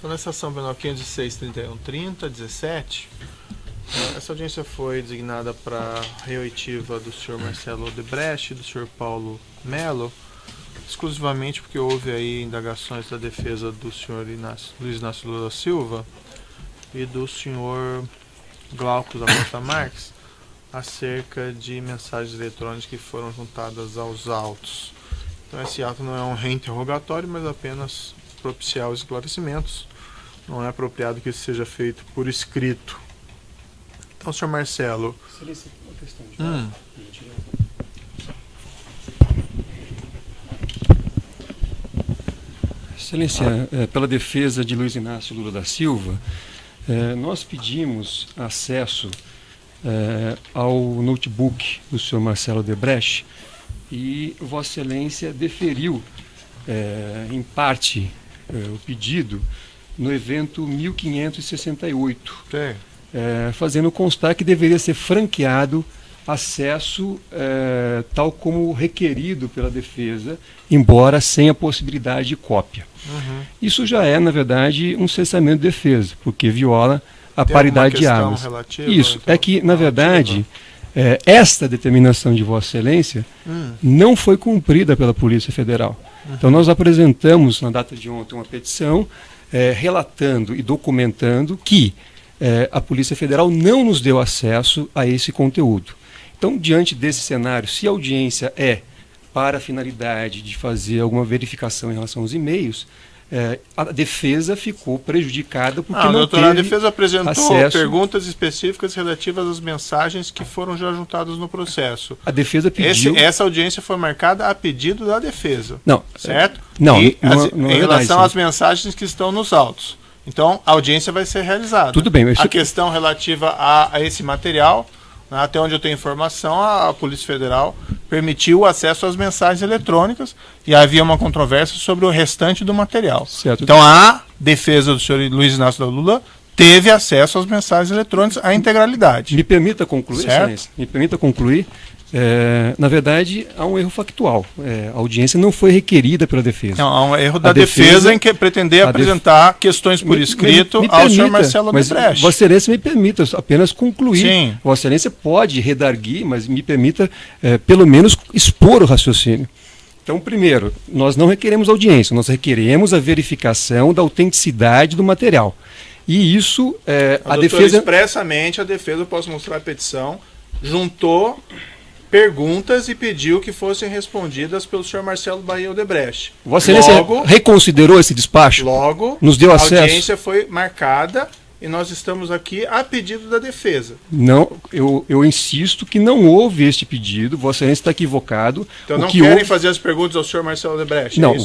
Então, nessa ação penal 506.31.30.17, essa audiência foi designada para reoitiva do senhor Marcelo Odebrecht e do senhor Paulo Melo, exclusivamente porque houve aí indagações da defesa do senhor Luiz Inácio Lula da Silva e do senhor Glauco da Costa Marques acerca de mensagens eletrônicas que foram juntadas aos autos. Então, esse ato não é um reinterrogatório, mas apenas propiciar os esclarecimentos. Não é apropriado que isso seja feito por escrito. Então, senhor Marcelo... Excelência, uma questão de Excelência, pela defesa de Luiz Inácio Lula da Silva, nós pedimos acesso ao notebook do senhor Marcelo Odebrecht e Vossa Excelência deferiu, em parte, o pedido no evento 1568, fazendo constar que deveria ser franqueado acesso tal como requerido pela defesa, embora sem a possibilidade de cópia. Isso já é, na verdade, um cessamento de defesa, porque viola a paridade de armas. Isso, então, é que, na verdade, esta determinação de Vossa Excelência não foi cumprida pela Polícia Federal. Então, nós apresentamos, na data de ontem, uma petição relatando e documentando que a Polícia Federal não nos deu acesso a esse conteúdo. Então, diante desse cenário, se a audiência é para a finalidade de fazer alguma verificação em relação aos e-mails, a defesa ficou prejudicada porque não teve a defesa apresentou acesso. Perguntas específicas relativas às mensagens que foram já juntadas no processo. A defesa pediu... Essa audiência foi marcada a pedido da defesa. Não. Certo? Não, em é relação verdade, às mensagens que estão nos autos. Então, a audiência vai ser realizada. Tudo bem. A questão relativa a esse material, até onde eu tenho informação, a Polícia Federal permitiu o acesso às mensagens eletrônicas e havia uma controvérsia sobre o restante do material. Certo. Então, a defesa do senhor Luiz Inácio Lula teve acesso às mensagens eletrônicas, à integralidade. Me permita concluir, certo? Excelência. Me permita concluir. Na verdade, há um erro factual. A audiência não foi requerida pela defesa. Não, há um erro da defesa em que pretender apresentar questões por escrito ao senhor Marcelo Odebrecht. Vossa Excelência me permita apenas concluir. Sim. Vossa Excelência pode redarguir, mas me permita pelo menos expor o raciocínio. Então, primeiro, nós não requeremos audiência, nós requeremos a verificação da autenticidade do material. E isso, a defesa... Expressamente, a defesa, eu posso mostrar a petição, juntou perguntas e pediu que fossem respondidas pelo senhor Marcelo Bahia Odebrecht. Vossa Excelência reconsiderou esse despacho? Logo, nos deu acesso. A audiência foi marcada e nós estamos aqui a pedido da defesa. Não, eu insisto que não houve este pedido, Vossa Excelência está equivocado. Então não querem fazer as perguntas ao senhor Marcelo Odebrecht? Não,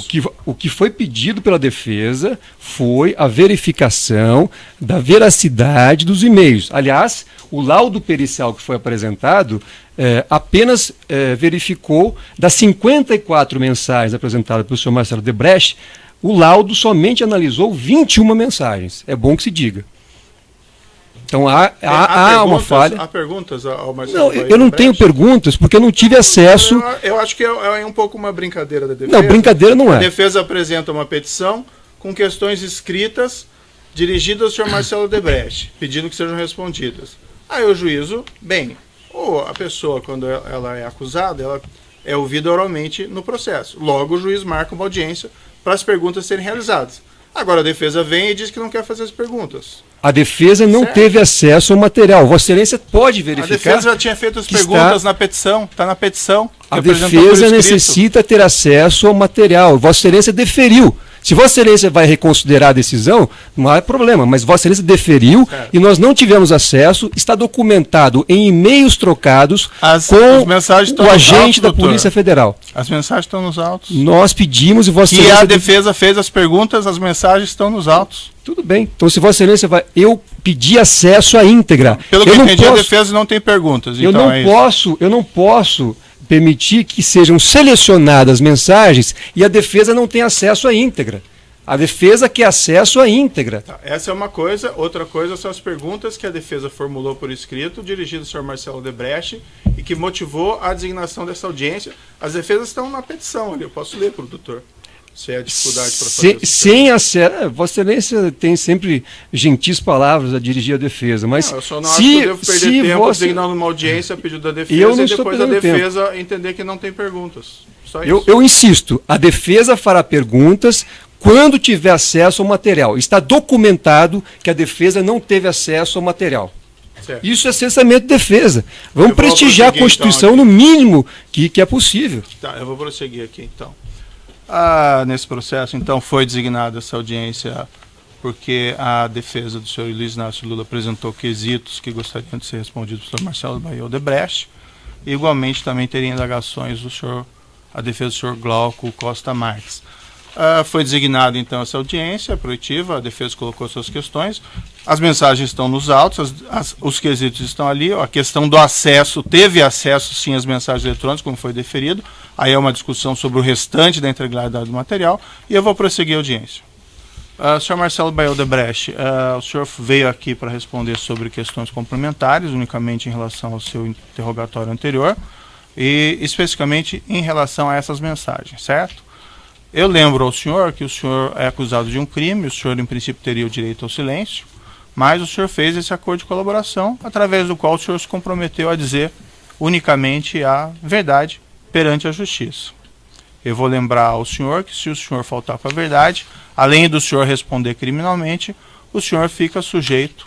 o que foi pedido pela defesa foi a verificação da veracidade dos e-mails. Aliás, o laudo pericial que foi apresentado apenas verificou das 54 mensagens apresentadas pelo senhor Marcelo Odebrecht, o laudo somente analisou 21 mensagens. É bom que se diga. Então há uma falha. Há perguntas ao Marcelo Bahia? Eu não tenho perguntas porque eu não tive acesso. Eu acho que é um pouco uma brincadeira da defesa. Não, brincadeira não é. A defesa apresenta uma petição com questões escritas dirigidas ao senhor Marcelo Odebrecht, pedindo que sejam respondidas. Aí o juízo, a pessoa, quando ela é acusada, ela é ouvida oralmente no processo. Logo, o juiz marca uma audiência para as perguntas serem realizadas. Agora a defesa vem e diz que não quer fazer as perguntas. A defesa não teve acesso ao material. Vossa Excelência pode verificar. A defesa já tinha feito as perguntas na petição. Está na petição. A defesa necessita ter acesso ao material. Vossa Excelência deferiu. Se Vossa Excelência vai reconsiderar a decisão, não há problema, mas Vossa Excelência deferiu e nós não tivemos acesso, está documentado em e-mails trocados com o agente da Polícia Federal. As mensagens estão nos autos. Nós pedimos e Vossa Excelência... E a defesa fez as perguntas, as mensagens estão nos autos. Tudo bem. Então, se Vossa Excelência vai... Eu pedi acesso à íntegra. Pelo que eu entendi, a defesa não tem perguntas. Eu não posso permitir que sejam selecionadas mensagens e a defesa não tem acesso à íntegra. A defesa quer acesso à íntegra. Essa é uma coisa. Outra coisa são as perguntas que a defesa formulou por escrito, dirigidas ao senhor Marcelo Odebrecht, e que motivou a designação dessa audiência. As defesas estão na petição ali. Eu posso ler para o doutor. Se é a dificuldade para fazer sem acesso. Vossa Excelência tem sempre gentis palavras a dirigir a defesa, mas eu só não acho que eu devo perder tempo designando uma audiência a pedido da defesa e depois a defesa entender que não tem perguntas. Só isso. Eu insisto, a defesa fará perguntas quando tiver acesso ao material. Está documentado que a defesa não teve acesso ao material. Certo. Isso é cessamento de defesa. Vamos prestigiar a Constituição então, no mínimo que é possível. Tá, eu vou prosseguir aqui então. Nesse processo, então, foi designada essa audiência porque a defesa do senhor Luiz Inácio Lula apresentou quesitos que gostariam de ser respondidos pelo senhor Marcelo Bahia Odebrecht, e igualmente também teria indagações a defesa do senhor Glauco Costa Marques. Foi designada então essa audiência proibitiva, a defesa colocou suas questões, as mensagens estão nos autos, os quesitos estão ali, a questão do acesso, teve acesso sim às mensagens eletrônicas, como foi deferido, aí é uma discussão sobre o restante da integralidade do material, e eu vou prosseguir a audiência. Senhor Marcelo Bahia Odebrecht, o senhor veio aqui para responder sobre questões complementares, unicamente em relação ao seu interrogatório anterior, e especificamente em relação a essas mensagens, certo? Eu lembro ao senhor que o senhor é acusado de um crime, o senhor em princípio teria o direito ao silêncio, mas o senhor fez esse acordo de colaboração, através do qual o senhor se comprometeu a dizer unicamente a verdade perante a justiça. Eu vou lembrar ao senhor que se o senhor faltar com a verdade, além do senhor responder criminalmente, o senhor fica sujeito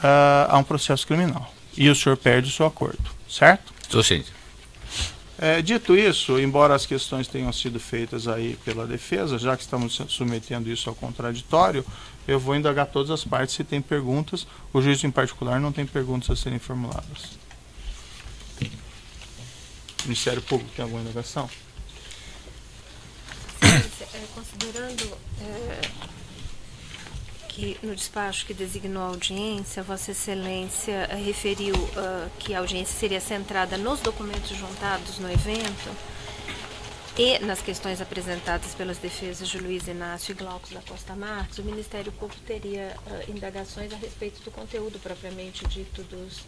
a um processo criminal. E o senhor perde o seu acordo, certo? Estou ciente. Dito isso, embora as questões tenham sido feitas aí pela defesa, já que estamos submetendo isso ao contraditório, eu vou indagar todas as partes se tem perguntas. O juiz em particular não tem perguntas a serem formuladas. O Ministério Público tem alguma indagação? Considerando que no despacho que designou a audiência, Vossa Excelência referiu que a audiência seria centrada nos documentos juntados no evento e nas questões apresentadas pelas defesas de Luiz Inácio e Glauco da Costa Marques, o Ministério Público teria indagações a respeito do conteúdo propriamente dito dos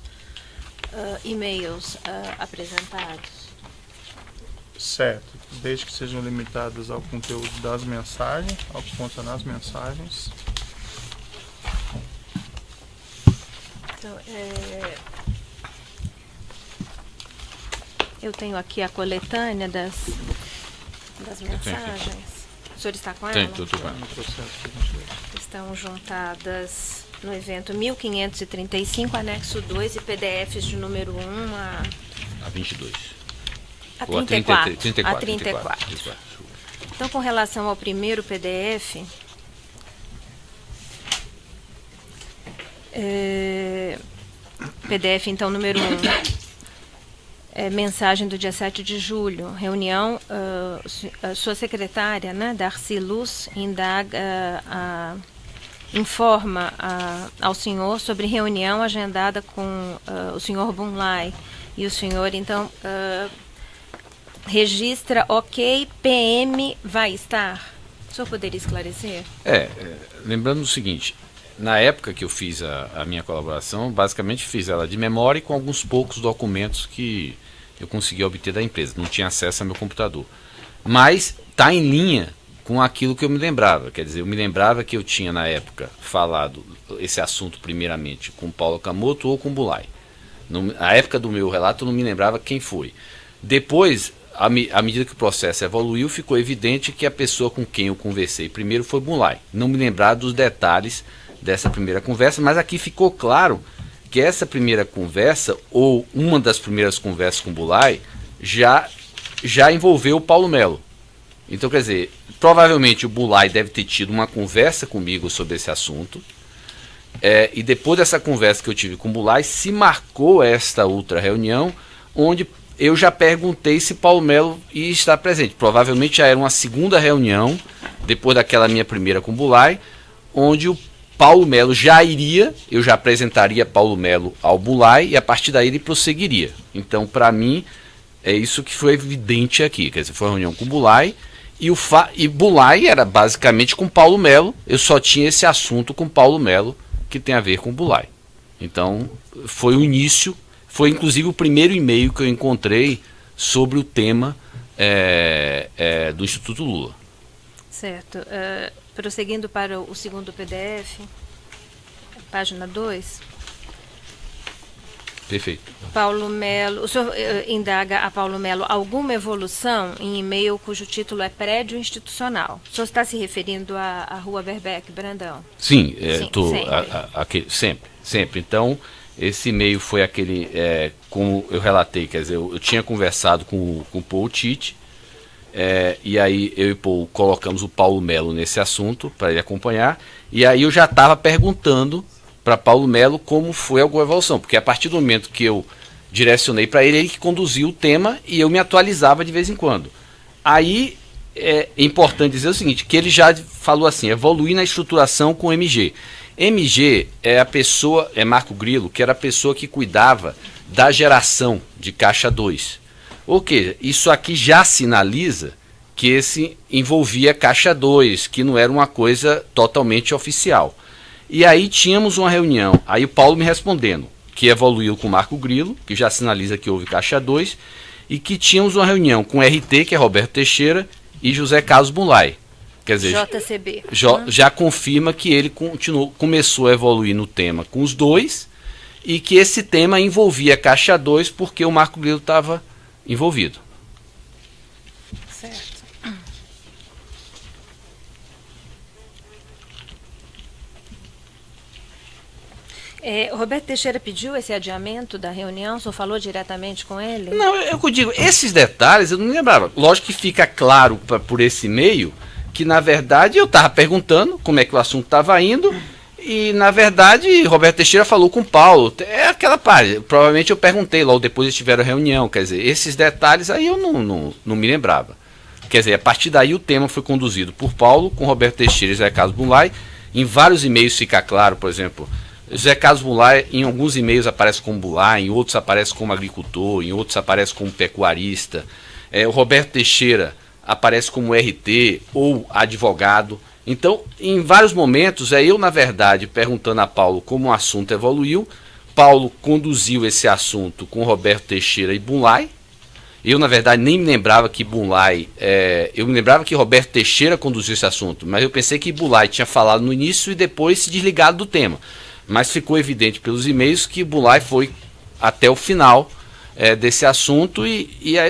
e-mails apresentados. Certo, desde que sejam limitadas ao conteúdo das mensagens, ao que consta nas mensagens. Então, eu tenho aqui a coletânea das mensagens. O senhor está com ela? Tem, tudo bem. Estão juntadas no evento 1535, anexo 2 e PDFs de número 1 a 22. A Ou 34. 34. A 34. Então, com relação ao primeiro PDF, PDF, então, número 1, mensagem do dia 7 de julho, reunião, sua secretária, né, Darcy Luz, informa ao senhor sobre reunião agendada com o senhor Bunlai, e o senhor, então, registra, ok, PM vai estar. O senhor poderia esclarecer? Lembrando o seguinte, na época que eu fiz a minha colaboração, basicamente fiz ela de memória e com alguns poucos documentos que eu consegui obter da empresa. Não tinha acesso ao meu computador. Mas está em linha com aquilo que eu me lembrava. Quer dizer, eu me lembrava que eu tinha, na época, falado esse assunto primeiramente com Paulo Okamoto ou com Bulay. Na época do meu relato, eu não me lembrava quem foi. Depois, à medida que o processo evoluiu, ficou evidente que a pessoa com quem eu conversei primeiro foi Bulay. Não me lembrar dos detalhes dessa primeira conversa, mas aqui ficou claro que essa primeira conversa, ou uma das primeiras conversas com Bulay, já envolveu o Paulo Melo. Então, quer dizer, provavelmente o Bulay deve ter tido uma conversa comigo sobre esse assunto, e depois dessa conversa que eu tive com o Bulay, se marcou esta outra reunião, onde eu já perguntei se Paulo Melo ia estar presente. Provavelmente já era uma segunda reunião, depois daquela minha primeira com o Bulay, onde o Paulo Melo eu já apresentaria Paulo Melo ao Bulay e a partir daí ele prosseguiria. Então, para mim, é isso que foi evidente aqui. Quer dizer, foi uma reunião com o Bulay e Bulay era basicamente com Paulo Melo. Eu só tinha esse assunto com Paulo Melo que tem a ver com o Bulay. Então, foi o início, foi inclusive o primeiro e-mail que eu encontrei sobre o tema do Instituto Lula. Certo. Prosseguindo para o segundo PDF, página 2. Perfeito. Paulo Melo, o senhor indaga a Paulo Melo alguma evolução em e-mail cujo título é prédio institucional. O senhor está se referindo à Rua Verbeck, Brandão? Sim, sempre. sempre. Então, esse e-mail foi aquele, como eu relatei, quer dizer, eu tinha conversado com o Paul Tite, e aí eu e o Paul colocamos o Paulo Melo nesse assunto para ele acompanhar, e aí eu já estava perguntando para Paulo Melo como foi a evolução, porque a partir do momento que eu direcionei para ele, ele que conduziu o tema e eu me atualizava de vez em quando. Aí é importante dizer o seguinte, que ele já falou assim, evoluir na estruturação com MG. MG é a pessoa, é Marco Grilo, que era a pessoa que cuidava da geração de caixa 2. Ok, isso aqui já sinaliza que esse envolvia caixa 2, que não era uma coisa totalmente oficial. E aí tínhamos uma reunião, aí o Paulo me respondendo, que evoluiu com o Marco Grilo, que já sinaliza que houve caixa 2, e que tínhamos uma reunião com o RT, que é Roberto Teixeira, e José Carlos Mulay. Quer dizer, JCB. Já confirma que ele começou a evoluir no tema com os dois, e que esse tema envolvia caixa 2 porque o Marco Grilo estava envolvido. Certo. O Roberto Teixeira pediu esse adiamento da reunião? O senhor falou diretamente com ele? Não, eu digo, esses detalhes eu não me lembrava. Lógico que fica claro por esse e-mail que, na verdade, eu estava perguntando como é que o assunto estava indo e, na verdade, Roberto Teixeira falou com o Paulo. É aquela parte. Provavelmente eu perguntei, logo depois eles tiveram a reunião. Quer dizer, esses detalhes aí eu não me lembrava. Quer dizer, a partir daí o tema foi conduzido por Paulo, com Roberto Teixeira e Zé Carlos Mulay. Em vários e-mails fica claro, por exemplo, Zé Carlos Mulay, em alguns e-mails aparece como Mulay, em outros aparece como agricultor, em outros aparece como pecuarista. O Roberto Teixeira aparece como RT ou advogado. Então, em vários momentos, eu, na verdade, perguntando a Paulo como o assunto evoluiu. Paulo conduziu esse assunto com Roberto Teixeira e Mulay. Eu, na verdade, nem me lembrava que Mulay... eu me lembrava que Roberto Teixeira conduziu esse assunto, mas eu pensei que Mulay tinha falado no início e depois se desligado do tema. Mas ficou evidente pelos e-mails que Mulay foi até o final desse assunto,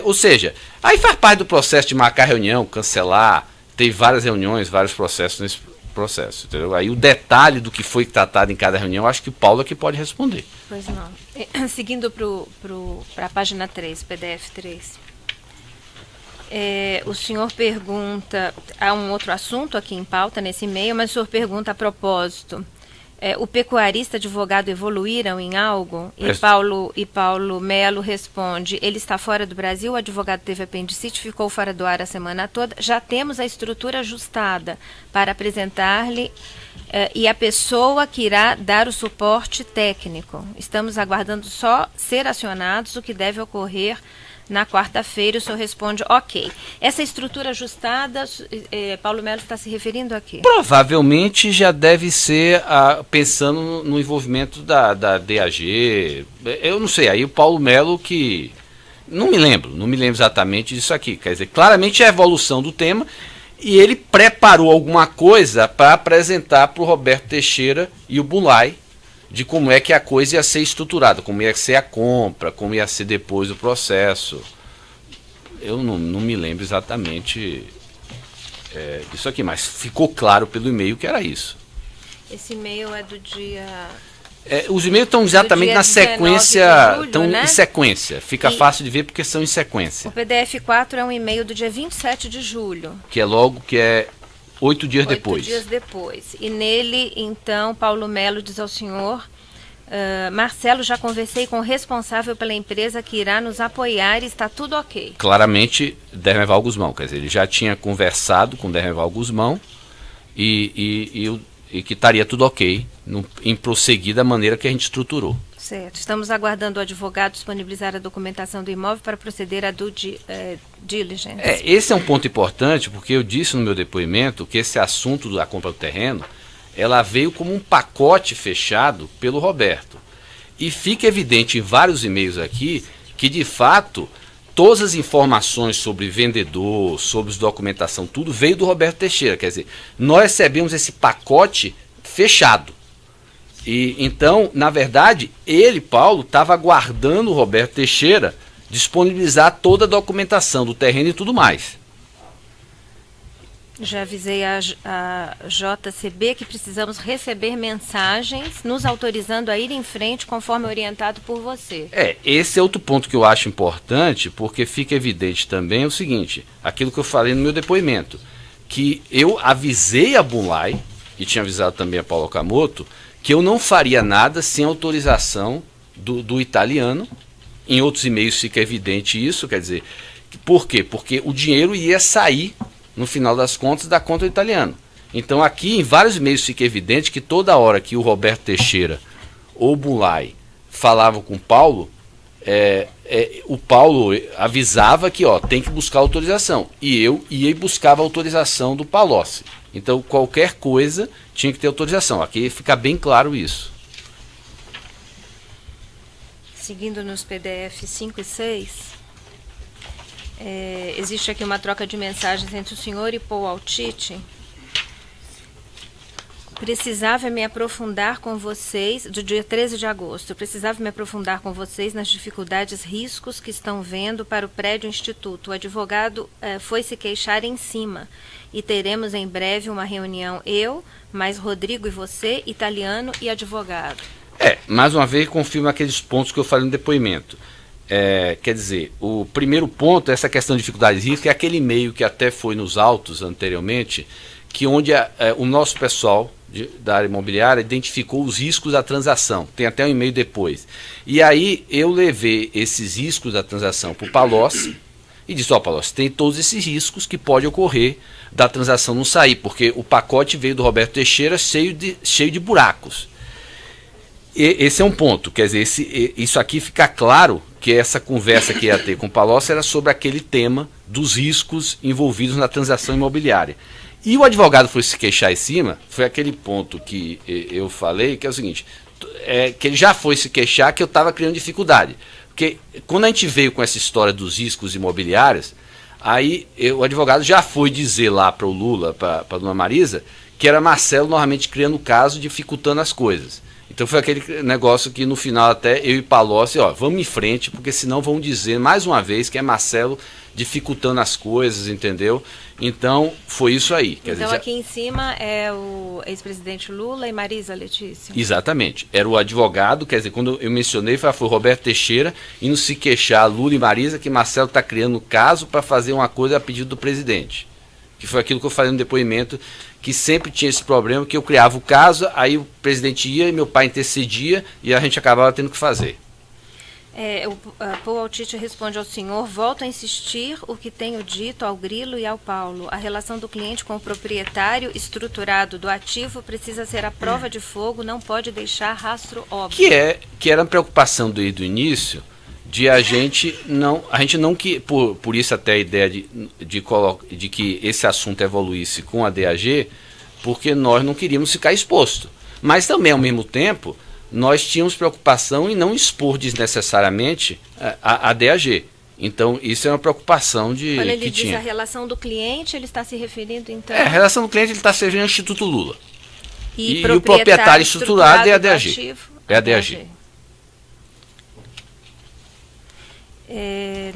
ou seja, aí faz parte do processo de marcar reunião, cancelar, teve várias reuniões, vários processos nesse processo, entendeu? Aí o detalhe do que foi tratado em cada reunião, acho que o Paulo é que pode responder. Pois não. Seguindo para a página 3, PDF 3. O senhor pergunta, há um outro assunto aqui em pauta nesse e-mail, mas o senhor pergunta a propósito, o pecuarista advogado evoluíram em algo? E Paulo Melo responde, ele está fora do Brasil, o advogado teve apendicite, ficou fora do ar a semana toda, já temos a estrutura ajustada para apresentar-lhe e a pessoa que irá dar o suporte técnico. Estamos aguardando só ser acionados, o que deve ocorrer na quarta-feira. O senhor responde, ok. Essa estrutura ajustada, Paulo Melo está se referindo a quê? Provavelmente já deve ser pensando no envolvimento da DAG. Eu não sei, aí o Paulo Melo que... Não me lembro exatamente disso aqui. Quer dizer, claramente é a evolução do tema e ele preparou alguma coisa para apresentar para o Roberto Teixeira e o Mulay, de como é que a coisa ia ser estruturada, como ia ser a compra, como ia ser depois o processo. Eu não me lembro exatamente disso aqui, mas ficou claro pelo e-mail que era isso. Esse e-mail é do dia... os e-mails estão exatamente na sequência, estão né? Em sequência. Fica fácil de ver porque são em sequência. O PDF 4 é um e-mail do dia 27 de julho. Que é 8 dias depois. 8 dias depois. E nele, então, Paulo Melo diz ao senhor, Marcelo, já conversei com o responsável pela empresa que irá nos apoiar e está tudo ok. Claramente, Dermeval Guzmão. Quer dizer, ele já tinha conversado com Dermeval Guzmão e que estaria tudo ok em prosseguir da maneira que a gente estruturou. Certo. Estamos aguardando o advogado disponibilizar a documentação do imóvel para proceder à due diligence. Esse é um ponto importante, porque eu disse no meu depoimento que esse assunto da compra do terreno, ela veio como um pacote fechado pelo Roberto. E fica evidente em vários e-mails aqui que, de fato, todas as informações sobre vendedor, sobre documentação, tudo veio do Roberto Teixeira. Quer dizer, nós recebemos esse pacote fechado. E então, na verdade, ele, Paulo, estava aguardando o Roberto Teixeira disponibilizar toda a documentação do terreno e tudo mais. Já avisei a JCB que precisamos receber mensagens nos autorizando a ir em frente conforme orientado por você. Esse é outro ponto que eu acho importante, porque fica evidente também o seguinte, aquilo que eu falei no meu depoimento, que eu avisei a Bunlai, e tinha avisado também a Paulo Okamoto, que eu não faria nada sem autorização do italiano. Em outros e-mails fica evidente isso, quer dizer, por quê? Porque o dinheiro ia sair, no final das contas, da conta do italiano. Então aqui, em vários e-mails fica evidente que toda hora que o Roberto Teixeira ou o Bunlai falavam com o Paulo, o Paulo avisava que tem que buscar autorização. E eu ia e buscava a autorização do Palocci. Então qualquer coisa tinha que ter autorização. Aqui fica bem claro isso. Seguindo nos PDF 5 e 6, existe aqui uma troca de mensagens entre o senhor e Paul Altite. Precisava me aprofundar com vocês, do dia 13 de agosto, precisava me aprofundar com vocês nas dificuldades, riscos que estão vendo para o prédio Instituto. O advogado foi se queixar em cima e teremos em breve uma reunião, eu, mais Rodrigo e você, italiano e advogado. Mais uma vez confirma aqueles pontos que eu falei no depoimento. Quer dizer, o primeiro ponto, essa questão de dificuldades e risco, é aquele e-mail que até foi nos autos anteriormente, que onde o nosso pessoal da área imobiliária identificou os riscos da transação. Tem até um e-mail depois. E aí eu levei esses riscos da transação para o Palocci e disse, Palocci, tem todos esses riscos que pode ocorrer da transação não sair, porque o pacote veio do Roberto Teixeira cheio de buracos. Esse é um ponto, quer dizer, isso aqui fica claro que essa conversa que ia ter com o Palocci era sobre aquele tema dos riscos envolvidos na transação imobiliária. E o advogado foi se queixar em cima, foi aquele ponto que eu falei, que é o seguinte, que ele já foi se queixar que eu estava criando dificuldade. Porque quando a gente veio com essa história dos riscos imobiliários, aí o advogado já foi dizer lá para o Lula, para a dona Marisa, que era Marcelo normalmente criando o caso, dificultando as coisas. Então foi aquele negócio que no final até eu e Palocci, vamos em frente, porque senão vão dizer mais uma vez que é Marcelo dificultando as coisas, entendeu? Então foi isso aí. Quer dizer, aqui em cima é o ex-presidente Lula e Marisa Letícia. Exatamente. Era o advogado, quer dizer, quando eu mencionei, foi Roberto Teixeira indo se queixar Lula e Marisa que Marcelo está criando caso para fazer uma coisa a pedido do presidente. Que foi aquilo que eu falei no depoimento, que sempre tinha esse problema, que eu criava o caso, aí o presidente ia e meu pai intercedia e a gente acabava tendo que fazer. O Paul Altite responde ao senhor, volto a insistir o que tenho dito ao Grilo e ao Paulo. A relação do cliente com o proprietário estruturado do ativo precisa ser a prova de fogo, não pode deixar rastro óbvio. Que era uma preocupação desde o início, de a gente não que por isso até a ideia de que esse assunto evoluísse com a DAG, porque nós não queríamos ficar exposto. Mas também, ao mesmo tempo, nós tínhamos preocupação em não expor desnecessariamente a DAG. Então, isso é uma preocupação que tinha. Quando ele diz a relação do cliente, ele está se referindo, então... A relação do cliente, ele está se referindo ao Instituto Lula. E o proprietário estruturado é a DAG. É a DAG.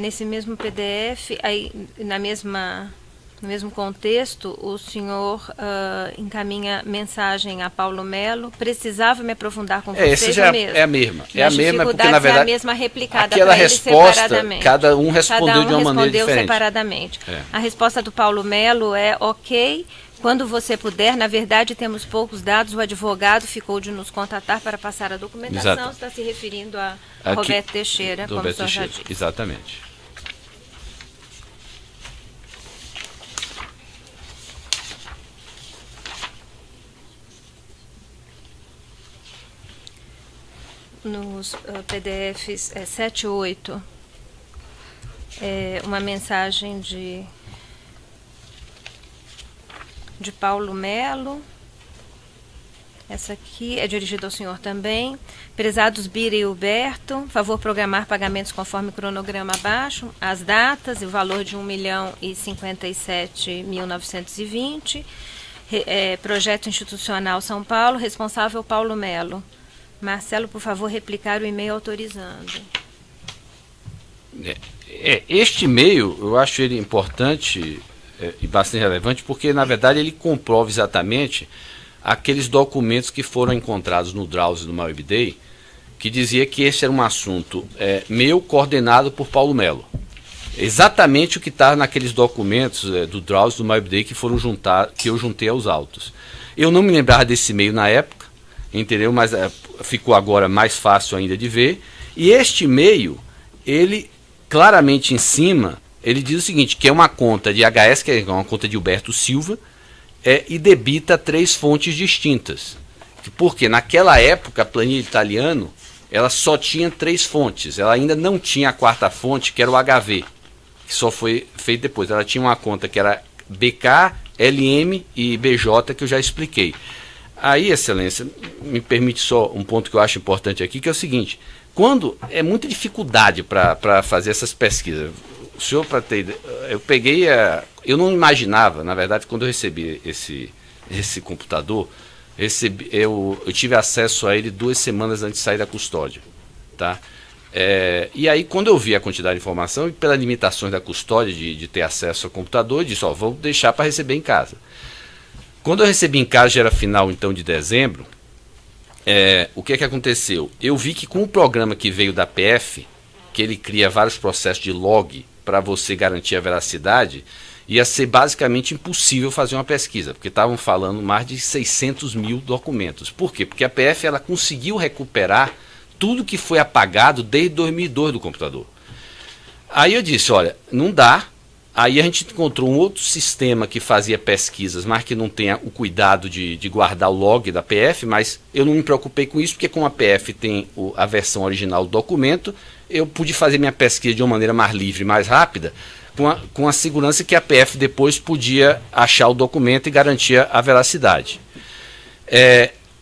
Nesse mesmo PDF, aí, no mesmo contexto, o senhor encaminha mensagem a Paulo Melo, precisava me aprofundar com vocês mesmo. É a mesma. É a mesma, porque na verdade... é a mesma replicada para ele separadamente. Cada um respondeu de uma maneira diferente. Separadamente. A resposta do Paulo Melo é ok. Quando você puder, na verdade temos poucos dados, o advogado ficou de nos contatar para passar a documentação, Exato. Está se referindo a Roberto Teixeira, como o senhor já disse. Exatamente. Nos PDFs 7 e 8, uma mensagem de Paulo Melo, Essa aqui é dirigida ao senhor também. Prezados Bira e Huberto, favor programar pagamentos conforme cronograma abaixo, as datas e o valor de 1.057.920. Projeto institucional São Paulo, responsável Paulo Melo. Marcelo, por favor, replicar o e-mail autorizando. Este e-mail, eu acho ele importante e bastante relevante, porque, na verdade, ele comprova exatamente aqueles documentos que foram encontrados no Drauzio e no MyWebDay, que dizia que esse era um assunto meu, coordenado por Paulo Melo. Exatamente o que está naqueles documentos do Drauzio e do MyWebDay que eu juntei aos autos. Eu não me lembrava desse e-mail na época, entendeu? Mas ficou agora mais fácil ainda de ver. E este e-mail, ele claramente em cima, ele diz o seguinte, que é uma conta de HS, que é uma conta de Huberto Silva, e debita 3 fontes distintas. Porque naquela época a planilha italiana ela só tinha 3 fontes, ela ainda não tinha a 4ª fonte, que era o HV, que só foi feito depois. Ela tinha uma conta que era BK, LM e BJ, que eu já expliquei. Aí, Excelência, me permite só um ponto que eu acho importante aqui, que é o seguinte, quando é muita dificuldade para fazer essas pesquisas. O senhor, para ter, eu peguei, eu não imaginava, na verdade, quando eu recebi esse computador, eu tive acesso a ele 2 semanas antes de sair da custódia, tá? E aí, quando eu vi a quantidade de informação, e pelas limitações da custódia de ter acesso ao computador, eu disse, vou deixar para receber em casa. Quando eu recebi em casa, já era final então de dezembro, o que aconteceu? Eu vi que com o programa que veio da PF, que ele cria vários processos de log para você garantir a veracidade, ia ser basicamente impossível fazer uma pesquisa, porque estavam falando mais de 600 mil documentos. Por quê? Porque a PF ela conseguiu recuperar tudo que foi apagado desde 2002 do computador. Aí eu disse, olha, não dá. Aí a gente encontrou um outro sistema que fazia pesquisas, mas que não tenha o cuidado de guardar o log da PF, mas eu não me preocupei com isso, porque como a PF tem a versão original do documento, eu pude fazer minha pesquisa de uma maneira mais livre, mais rápida, com a segurança que a PF depois podia achar o documento e garantir a veracidade.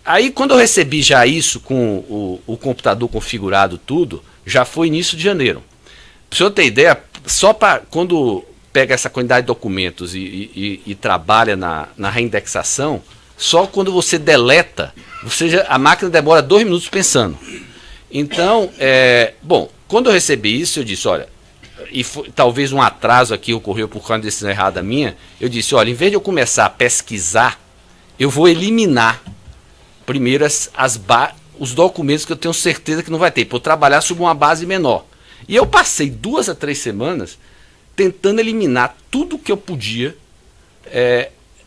Aí quando eu recebi já isso com o computador configurado tudo, já foi início de janeiro. Para o senhor ter ideia, só para quando pega essa quantidade de documentos e trabalha na reindexação, só quando você deleta, a máquina demora 2 minutos pensando. Então, bom, quando eu recebi isso, eu disse, olha, talvez um atraso aqui ocorreu por causa de decisão errada minha, eu disse, olha, em vez de eu começar a pesquisar, eu vou eliminar primeiro os documentos que eu tenho certeza que não vai ter, para eu trabalhar sobre uma base menor. E eu passei 2 a 3 semanas tentando eliminar tudo que eu podia.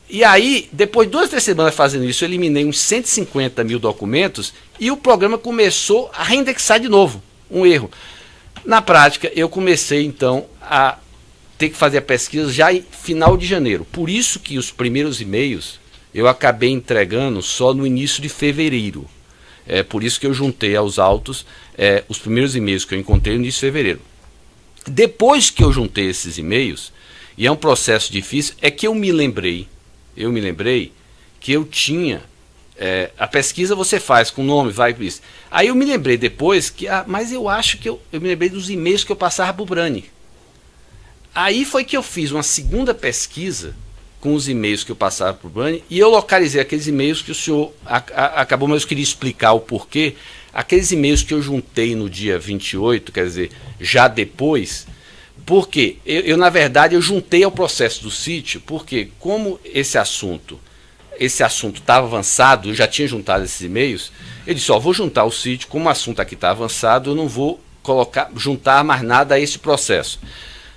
E aí, depois de 2 a 3 semanas fazendo isso, eu eliminei uns 150 mil documentos e o programa começou a reindexar de novo. Um erro. Na prática, eu comecei então a ter que fazer a pesquisa já em final de janeiro. Por isso que os primeiros e-mails eu acabei entregando só no início de fevereiro. Por isso que eu juntei aos autos os primeiros e-mails que eu encontrei no início de fevereiro. Depois que eu juntei esses e-mails, e é um processo difícil, é que eu me lembrei que eu tinha, a pesquisa você faz com nome, vai por isso. Aí eu me lembrei depois que, mas eu acho que eu me lembrei dos e-mails que eu passava para o Brani. Aí foi que eu fiz uma segunda pesquisa com os e-mails que eu passava para o Brani, e eu localizei aqueles e-mails que o senhor acabou, mas eu queria explicar o porquê. Aqueles e-mails que eu juntei no dia 28, quer dizer, já depois, porque eu na verdade, eu juntei ao processo do sítio, porque como esse assunto estava avançado, eu já tinha juntado esses e-mails, eu disse, vou juntar o sítio, como o assunto aqui está avançado, eu não vou juntar mais nada a esse processo.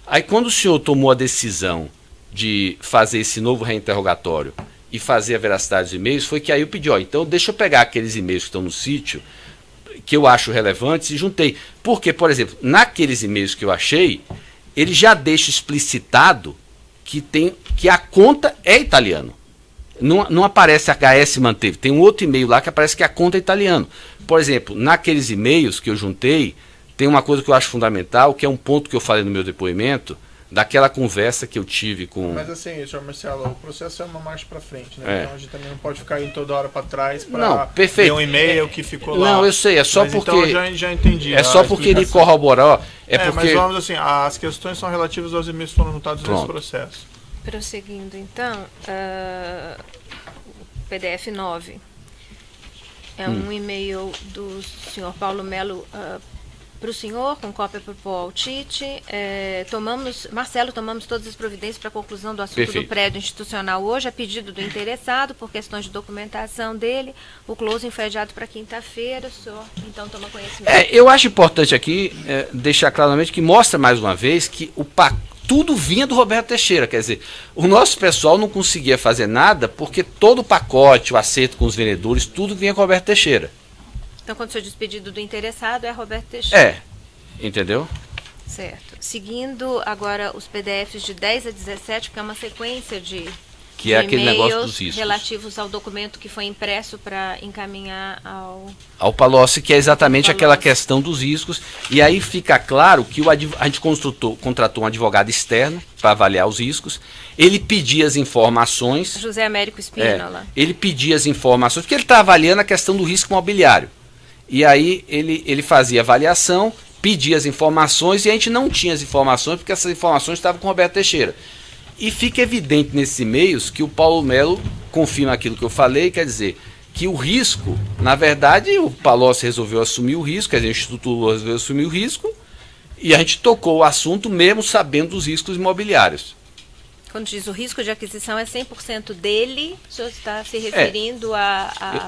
Aí quando o senhor tomou a decisão de fazer esse novo reinterrogatório e fazer a veracidade dos e-mails, foi que aí eu pedi, então deixa eu pegar aqueles e-mails que estão no sítio, que eu acho relevantes, e juntei. Porque, por exemplo, naqueles e-mails que eu achei, ele já deixa explicitado que a conta é italiano. Não aparece HS manteve. Tem um outro e-mail lá que aparece que a conta é italiano. Por exemplo, naqueles e-mails que eu juntei, tem uma coisa que eu acho fundamental, que é um ponto que eu falei no meu depoimento, daquela conversa que eu tive com... Mas assim, senhor Marcelo, o processo é uma marcha para frente, né? É. Então a gente também não pode ficar indo toda hora para trás Não, para perfeito. ver um e-mail que ficou lá. Não, eu sei, é só Mas porque... Então eu já entendi. É só porque ele corroborou. Porque... Mas vamos assim, as questões são relativas aos e-mails que foram juntados nesse processo. Prosseguindo, então, o PDF 9 é um e-mail do senhor Paulo Melo para o senhor, com cópia para o Paul Tite. Marcelo, tomamos todas as providências para a conclusão do assunto Perfeito. do prédio institucional hoje, a pedido do interessado, por questões de documentação dele. O closing foi adiado para quinta-feira, o senhor então toma conhecimento. Eu acho importante aqui deixar claramente que mostra mais uma vez que tudo vinha do Roberto Teixeira, quer dizer, o nosso pessoal não conseguia fazer nada porque todo o pacote, o acerto com os vendedores, tudo vinha com o Roberto Teixeira. Então, quando o senhor diz pedido do interessado, é Roberto Teixeira. Entendeu? Certo. Seguindo agora os PDFs de 10 a 17, que é uma sequência de Que é aquele negócio dos riscos. Relativos ao documento que foi impresso para encaminhar ao Palocci, que é exatamente Palocci. aquela questão dos riscos. E aí fica claro que a gente contratou um advogado externo para avaliar os riscos. Ele pedia as informações. José Américo Espínola. Ele pedia as informações, porque ele está avaliando a questão do risco imobiliário. E aí ele fazia avaliação, pedia as informações, e a gente não tinha as informações, porque essas informações estavam com o Roberto Teixeira. E fica evidente nesses e-mails que o Paulo Melo confirma aquilo que eu falei, quer dizer, que o risco, na verdade, o Palocci resolveu assumir o risco, quer dizer, o Instituto Lula resolveu assumir o risco, e a gente tocou o assunto mesmo sabendo dos riscos imobiliários. Quando diz o risco de aquisição é 100% dele, o senhor está se referindo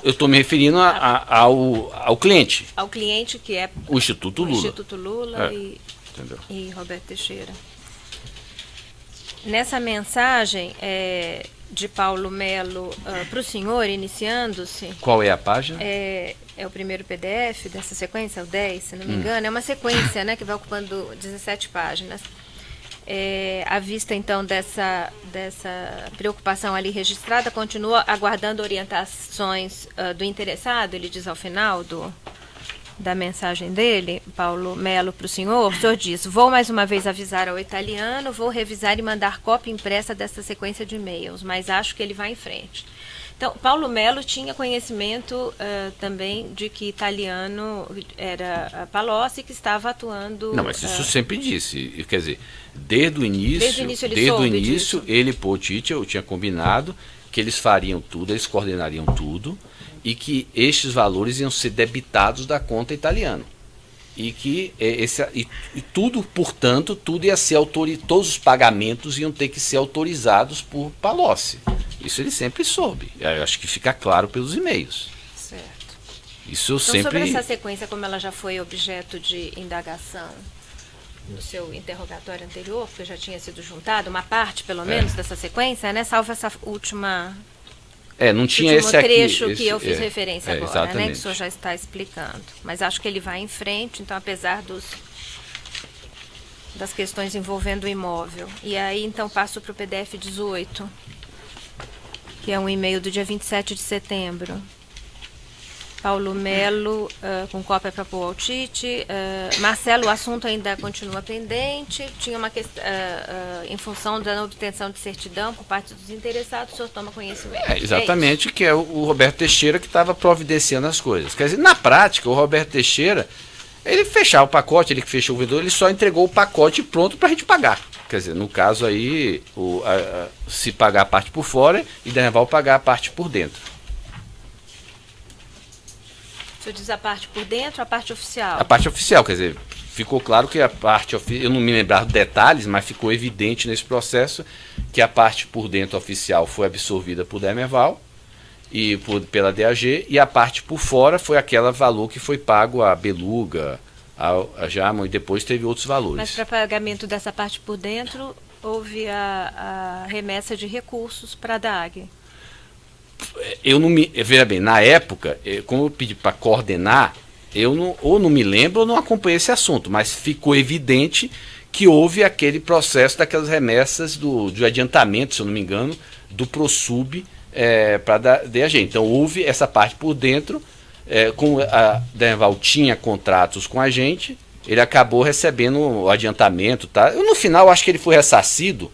Eu estou me referindo ao cliente. Ao cliente, que é o Instituto Lula. O Instituto Lula e Roberto Teixeira. Nessa mensagem de Paulo Melo para o senhor, iniciando-se... Qual é a página? É o primeiro PDF dessa sequência, é o 10, se não me engano. É uma sequência, né, que vai ocupando 17 páginas. À vista, então, dessa preocupação ali registrada, continua aguardando orientações do interessado, ele diz ao final da mensagem dele, Paulo Melo, para o senhor diz: vou mais uma vez avisar ao italiano, vou revisar e mandar cópia impressa dessa sequência de e-mails, mas acho que ele vai em frente. Então, Paulo Melo tinha conhecimento também de que italiano era Palocci, que estava atuando... Não, mas isso sempre disse, quer dizer, desde o início ele e Paul Tite, eu tinha combinado que eles fariam tudo, eles coordenariam tudo, e que estes valores iam ser debitados da conta italiana. E que tudo, portanto, tudo ia ser todos os pagamentos iam ter que ser autorizados por Palocci. Isso ele sempre soube. Eu acho que fica claro pelos e-mails. Certo. Isso eu então, sempre... sobre essa sequência, como ela já foi objeto de indagação no seu interrogatório anterior, porque já tinha sido juntada, uma parte, pelo menos, dessa sequência, né? Salvo essa última... não tinha esse aqui. trecho que eu fiz referência agora, exatamente. né? Que o senhor já está explicando. Mas acho que ele vai em frente, então, apesar das questões envolvendo o imóvel. E aí, então, passo para o PDF 18, que é um e-mail do dia 27 de setembro. Paulo Melo, com cópia para Paul Tite. Marcelo, o assunto ainda continua pendente. Tinha uma questão, em função da obtenção de certidão por parte dos interessados, o senhor toma conhecimento. Exatamente, que é o Roberto Teixeira que estava providenciando as coisas. Quer dizer, na prática, o Roberto Teixeira, ele fechava o pacote, ele que fechou o vendedor, ele só entregou o pacote pronto para a gente pagar. Quer dizer, no caso aí, se pagar a parte por fora e Derneval pagar a parte por dentro. O senhor diz a parte por dentro, a parte oficial? A parte oficial, quer dizer, ficou claro que a parte oficial, eu não me lembrar dos detalhes, mas ficou evidente nesse processo que a parte por dentro oficial foi absorvida por Derneval e pela DAG, e a parte por fora foi aquele valor que foi pago a Beluga, a Jamon, e depois teve outros valores. Mas para pagamento dessa parte por dentro, houve a remessa de recursos para a DAG. Veja bem, na época, como eu pedi para coordenar, ou não me lembro ou não acompanhei esse assunto, mas ficou evidente que houve aquele processo daquelas remessas de adiantamento, se eu não me engano, do ProSub para a DAG. Então houve essa parte por dentro, como a Derneval tinha contratos com a gente, ele acabou recebendo o adiantamento, tá? No final, acho que ele foi ressarcido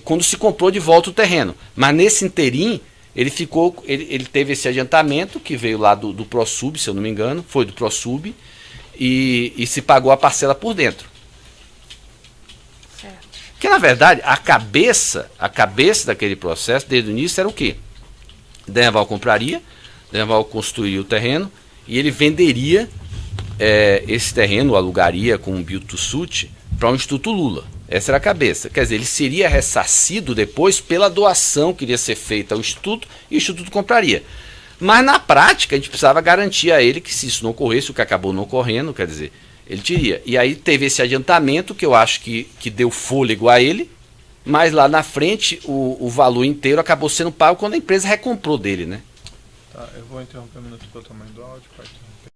quando se comprou de volta o terreno. Mas nesse interim, ele teve esse adiantamento, que veio lá do ProSub, se eu não me engano, foi do ProSub, e se pagou a parcela por dentro. Certo. Porque, na verdade, a cabeça daquele processo, desde o início, era o quê? Denival compraria, Denival construiria o terreno, e ele venderia esse terreno, alugaria com um build to suit para o Instituto Lula. Essa era a cabeça. Quer dizer, ele seria ressarcido depois pela doação que iria ser feita ao Instituto, e o Instituto compraria. Mas na prática a gente precisava garantir a ele que, se isso não ocorresse, o que acabou não ocorrendo, quer dizer, ele teria. E aí teve esse adiantamento que eu acho que deu fôlego a ele, mas lá na frente o valor inteiro acabou sendo pago quando a empresa recomprou dele, né? Tá, eu vou interromper um minuto pelo tamanho do áudio, pode.